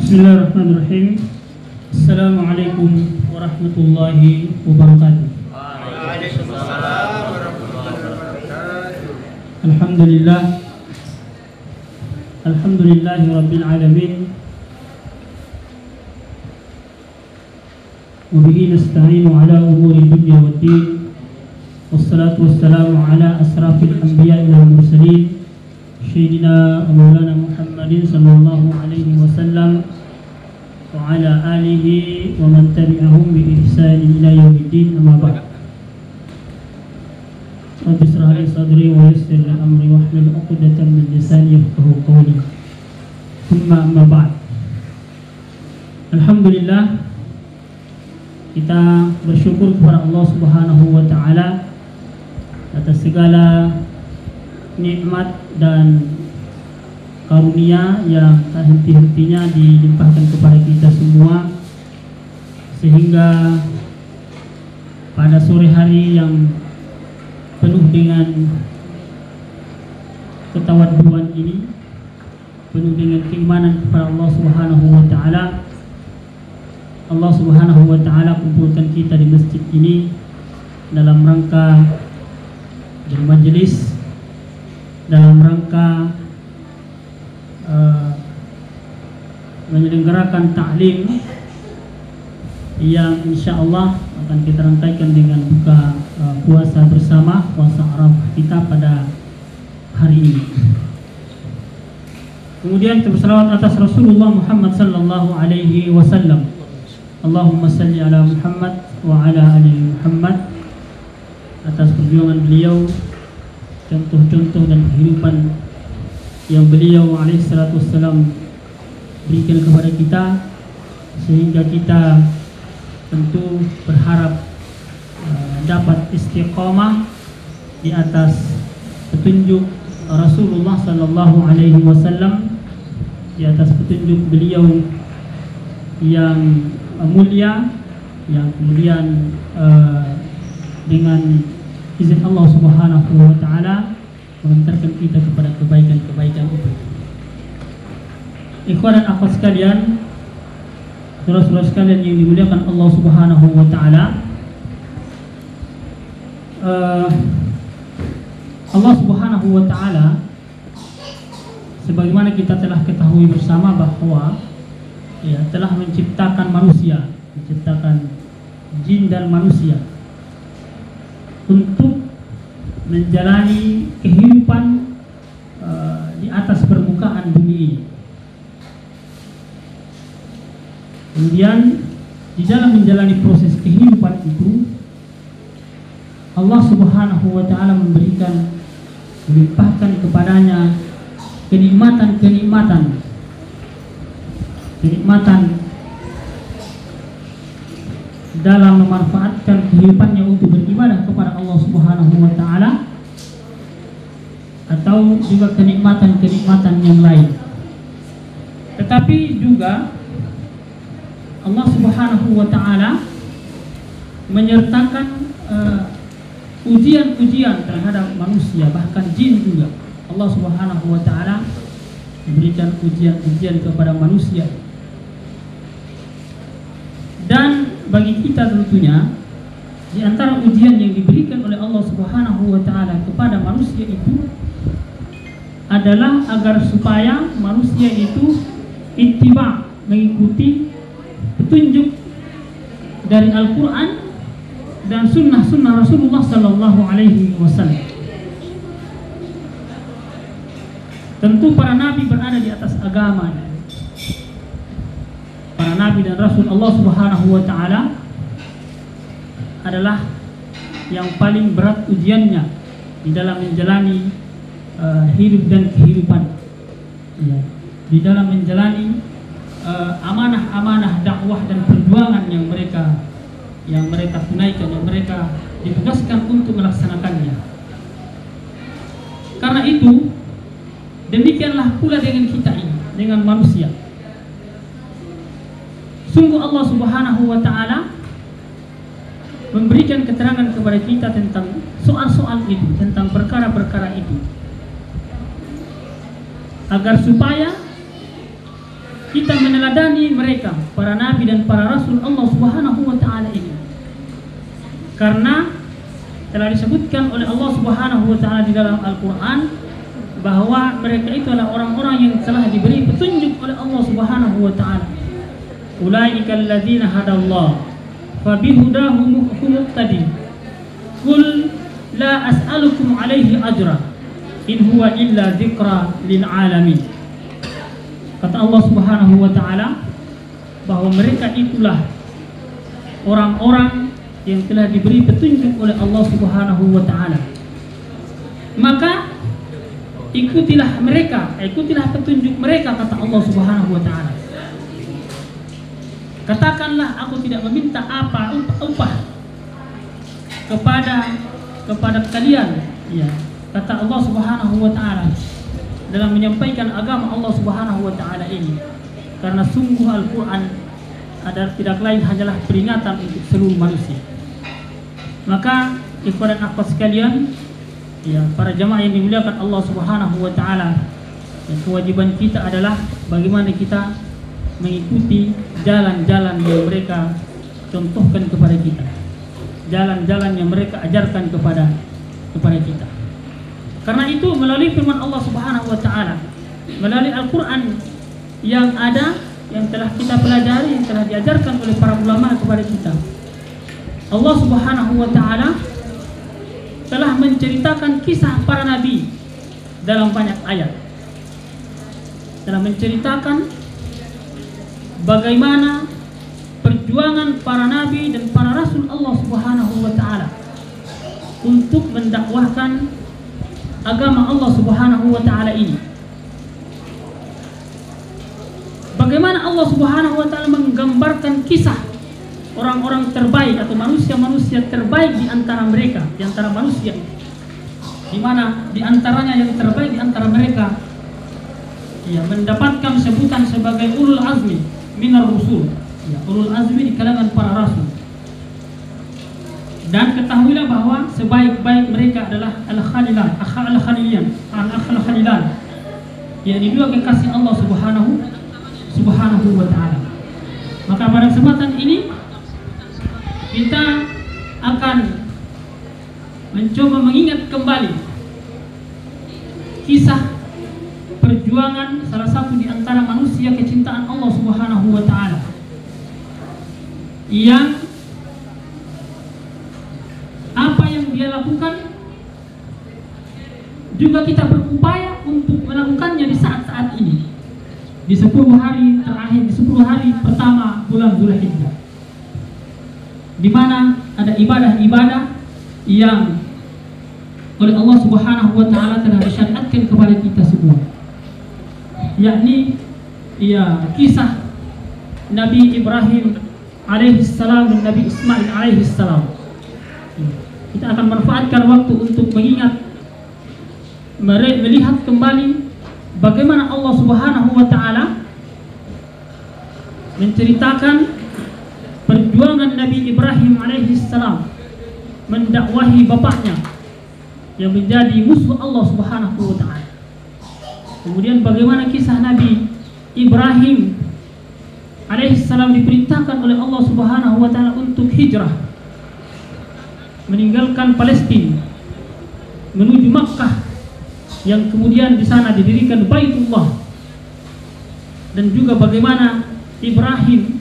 Bismillahirrahmanirrahim. Assalamualaikum warahmatullahi wabarakatuh. Waalaikumsalam warahmatullahi wabarakatuh. Alhamdulillah. Alhamdulillahi rabbil alamin. Wa bihi nasta'inu ala umuri dunya waddin. Wassalatu wassalamu ala asrafil anbiya'i wal mursalin. Sayyidina Maulana Muhammadin sallallahu alaihi wasallam wa ala alihi wa man tabi'ahum bi ihsanin ila yaumiddin, amma ba'd. Rabbi ishrah li sadri wa yassir li amri wahlul 'uqdatam min lisani yafqahu qawli. Thumma amma ba'd. Alhamdulillah, kita bersyukur kepada Allah Subhanahu wa taala atas segala nikmat dan karunia yang tak henti-hentinya dilimpahkan kepada kita semua, sehingga pada sore hari yang penuh dengan ketawaduan ini, penuh dengan keimanan kepada Allah Subhanahu wa taala, Allah Subhanahu wa taala kumpulkan kita di masjid ini dalam rangka bermajelis, dalam rangka menyelenggarakan ta'lim yang insyaallah akan kita rangkaikan dengan buka puasa bersama, puasa Arafah kita pada hari ini. Kemudian kita bersalawat atas Rasulullah Muhammad sallallahu alaihi wasallam. Allahumma salli ala Muhammad wa ala ali Muhammad, atas perjuangan beliau, contoh-contoh dan kehidupan yang beliau alaihi salatu wassalam berikan kepada kita, sehingga kita tentu berharap dapat istiqamah di atas petunjuk Rasulullah sallallahu alaihi wasallam, di atas petunjuk beliau yang mulia, yang kemudian dengan izin Allah Subhanahu wa taala mengantarkan kita kepada kebaikan-kebaikan itu. Ikhwan dan akhwat sekalian, saudara-saudara sekalian yang dimuliakan Allah Subhanahu wa taala, Allah Subhanahu wa taala, sebagaimana kita telah ketahui bersama bahwa telah menciptakan manusia, menciptakan jin dan manusia untuk menjalani kehidupan di atas permukaan bumi ini. Kemudian di dalam menjalani proses kehidupan itu, Allah Subhanahu wa taala melimpahkan kepadanya kenikmatan dalam memanfaatkan kehidupannya untuk beribadah kepada Allah Subhanahu wa taala, atau juga kenikmatan yang lain. Tetapi juga Allah Subhanahu wa taala menyertakan ujian-ujian terhadap manusia, bahkan jin juga. Allah Subhanahu wa taala memberikan ujian-ujian kepada manusia. Dan bagi kita tentunya, di antara ujian yang diberikan oleh Allah Subhanahu wa taala kepada manusia itu adalah agar supaya manusia itu ittiba, mengikuti petunjuk dari Al-Quran dan sunnah Rasulullah sallallahu alaihi wasallam. Tentu para nabi berada di atas agama. Para nabi dan rasul Allah Subhanahu wa taala adalah yang paling berat ujiannya di dalam menjalani hidup dan kehidupan, di dalam menjalani amanah-amanah dakwah dan perjuangan yang mereka tunaikan, yang mereka ditugaskan untuk melaksanakannya. Karena itu, demikianlah pula dengan kita ini, dengan manusia. Sungguh Allah Subhanahu wa taala memberikan keterangan kepada kita tentang soal-soal itu, tentang perkara-perkara itu, agar supaya kita meneladani mereka, para nabi dan para rasul Allah Subhanahu wa taala ini. Karena telah disebutkan oleh Allah Subhanahu wa taala di dalam Al-Qur'an bahwa mereka itu adalah orang-orang yang telah diberi petunjuk oleh Allah Subhanahu wa taala. Ulaika alladzina hadallah fabihudahum muqtadi. Qul la as'alukum alaihi ajra in huwa illa dzikra lil alamin. Kata Allah Subhanahu wa taala bahwa mereka itulah orang-orang yang telah diberi petunjuk oleh Allah Subhanahu wa taala. Maka ikutilah mereka, ikutilah petunjuk mereka, kata Allah Subhanahu wa taala. Katakanlah, aku tidak meminta apa upah kepada kalian, ya, kata Allah Subhanahu wa taala dalam menyampaikan agama Allah Subhanahu wa taala ini. Karena sungguh Al-Qur'an adalah tidak lain hanyalah peringatan untuk seluruh manusia. Maka ikhwan dan akhwat sekalian, ya, para jamaah yang dimuliakan Allah Subhanahu wa taala, kewajiban kita adalah bagaimana kita mengikuti jalan-jalan yang mereka contohkan kepada kita, jalan-jalan yang mereka ajarkan kepada kita. Karena itu melalui firman Allah Subhanahu wa taala, melalui Al-Qur'an yang ada, yang telah kita pelajari, yang telah diajarkan oleh para ulama kepada kita, Allah Subhanahu wa taala telah menceritakan kisah para nabi dalam banyak ayat. Telah menceritakan bagaimana perjuangan para nabi dan para rasul Allah Subhanahu wa taala untuk mendakwahkan agama Allah Subhanahu wa taala ini. Bagaimana Allah Subhanahu wa taala menggambarkan kisah orang-orang terbaik atau manusia-manusia terbaik di antara mereka, di antara manusia, di mana di antaranya yang terbaik di antara mereka, ya, mendapatkan sebutan sebagai ulul azmi minar rusul, ya, ulul azmi di kalangan para rasul. Dan ketahuilah bahwa sebaik-baik mereka adalah al-khalilan, al-khalilan, yakni dua kekasih Allah Subhanahu wa taala. Maka pada kesempatan ini kita akan mencoba mengingat kembali kisah perjuangan salah satu di antara manusia kecintaan Allah Subhanahu wa taala yang apa yang dia lakukan juga kita berupaya untuk melakukannya di saat-saat ini, di 10 hari terakhir, di 10 hari pertama bulan Dzulhijjah, di mana ada ibadah-ibadah yang oleh Allah Subhanahu wa taala telah disyariatkan kepada kita semua, yakni, ya, kisah Nabi Ibrahim alaihissalam dan Nabi Ismail alaihissalam. Kita akan manfaatkan waktu untuk mengingat, melihat kembali bagaimana Allah Subhanahu wa taala menceritakan perjuangan Nabi Ibrahim alaihissalam mendakwahi bapaknya yang menjadi musuh Allah Subhanahu wa taala. Kemudian bagaimana kisah Nabi Ibrahim alaihissalam diperintahkan oleh Allah Subhanahu wa taala untuk hijrah, meninggalkan Palestina menuju Makkah, yang kemudian di sana didirikan Baitullah. Dan juga bagaimana Ibrahim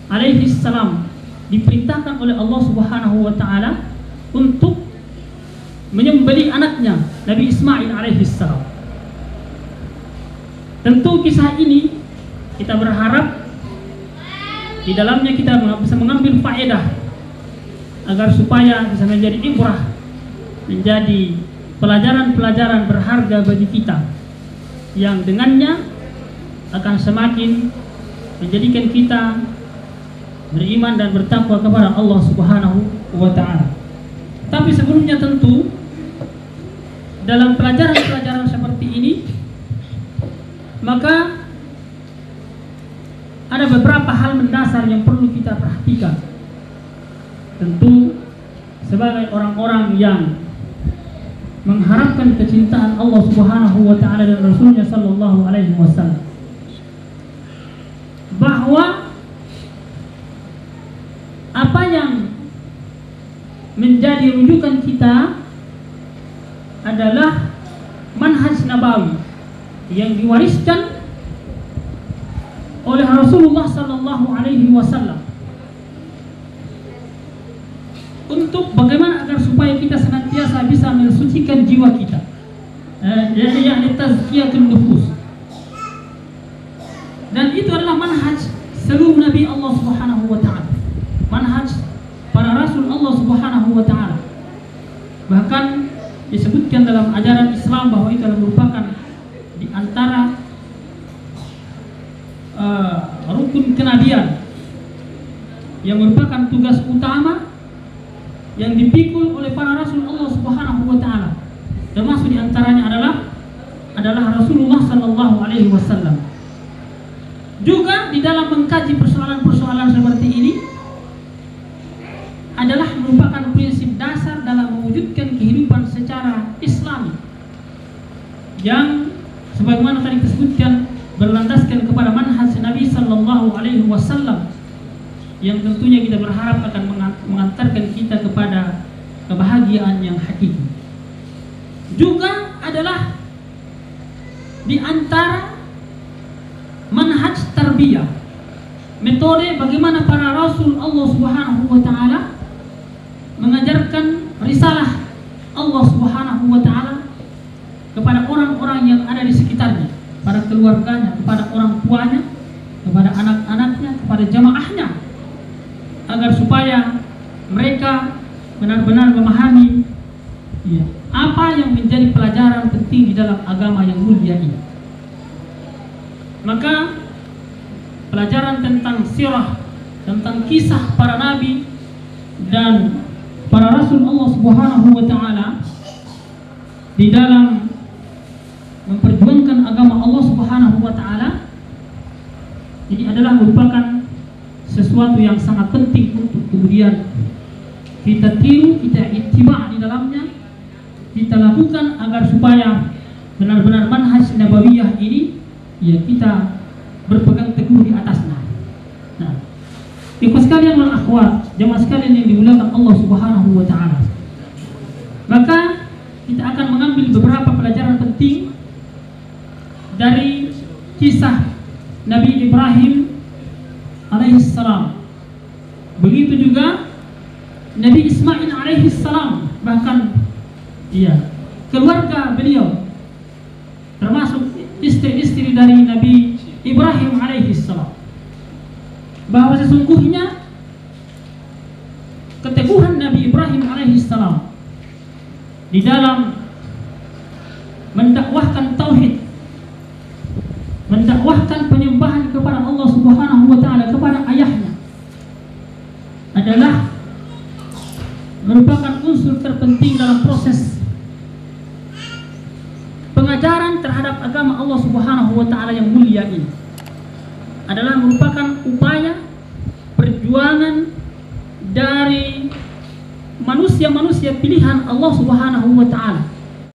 alaihissalam diperintahkan oleh Allah Subhanahu wa taala untuk menyembelih anaknya Nabi Ismail alaihissalam. Tentu kisah ini kita berharap di dalamnya kita bisa mengambil faedah agar supaya bisa menjadi ibrah, menjadi pelajaran-pelajaran berharga bagi kita, yang dengannya akan semakin menjadikan kita beriman dan bertakwa kepada Allah Subhanahu wa taala. Tapi sebelumnya tentu dalam pelajaran-pelajaran seperti ini maka ada beberapa hal mendasar yang perlu kita perhatikan. Tentu sebagai orang-orang yang mengharapkan kecintaan Allah Subhanahu wa taala dan Rasulnya sallallahu alaihi wasallam, bahwa apa yang menjadi rujukan kita adalah manhaj nabawi yang diwariskan oleh Rasulullah sallallahu alaihi wasallam untuk bagaimana agar supaya kita senantiasa bisa mensucikan jiwa kita, yakni tazkiyatun nufus. Dan itu adalah manhaj seluruh nabi Allah Subhanahu wa taala, manhaj para rasul Allah Subhanahu wa taala. Bahkan disebutkan dalam ajaran Islam bahwa itu adalah merupakan di antara rukun kenabian yang merupakan tugas utama yang dipikul oleh para rasul Allah Subhanahu wa taala. Termasuk di antaranya adalah Rasulullah sallallahu alaihi wasallam. Juga di dalam mengkaji persoalan-persoalan seperti ini adalah merupakan prinsip dasar dalam mewujudkan kehidupan secara Islami yang sebagaimana tadi disebutkan berlandaskan kepada manhaj Nabi sallallahu alaihi wasallam, yang tentunya kita berharap akan mengantarkan kita kepada kebahagiaan yang hakiki. Juga adalah di antara manhaj tarbiyah, metode bagaimana para rasul Allah Subhanahu wa taala mengajarkan risalah Allah Subhanahu wa taala kepada orang-orang yang ada di sekitarnya, pada keluarganya, kepada orang tuanya, kepada anak-anaknya, kepada jamaahnya, agar supaya mereka benar-benar memahami apa yang menjadi pelajaran penting di dalam agama yang mulia ini. Maka pelajaran tentang sirah, tentang kisah para nabi dan para rasul Allah Subhanahu wa taala di dalam memperjuangkan agama Allah Subhanahu wa taala ini adalah merupakan sesuatu yang sangat penting untuk kemudian kita tiru, kita ittiba' di dalamnya, kita lakukan agar supaya benar-benar manhaj nabawiyah ini ya kita berpegang teguh di atasnya. Nah, ikhwas sekalian wal akhwat, jamaah sekalian yang dimuliakan Allah Subhanahu wa taala. Maka kita akan mengambil beberapa pelajaran penting dari kisah Nabi Ibrahim alaihissalam. Begitu juga Nabi Ismail alaihissalam, bahkan keluarga beliau termasuk istri-istri dari Nabi Ibrahim alaihissalam, bahwa sesungguhnya keteguhan Nabi Ibrahim alaihissalam di dalam mendakwahkan tauhid, mendakwahkan penyembahan kepada Allah Subhanahu wa taala kepada ayahnya adalah merupakan unsur terpenting dalam proses pengajaran terhadap agama Allah Subhanahu wa taala yang mulia ini. Adalah merupakan upaya perjuangan dari manusia-manusia pilihan Allah Subhanahu wa taala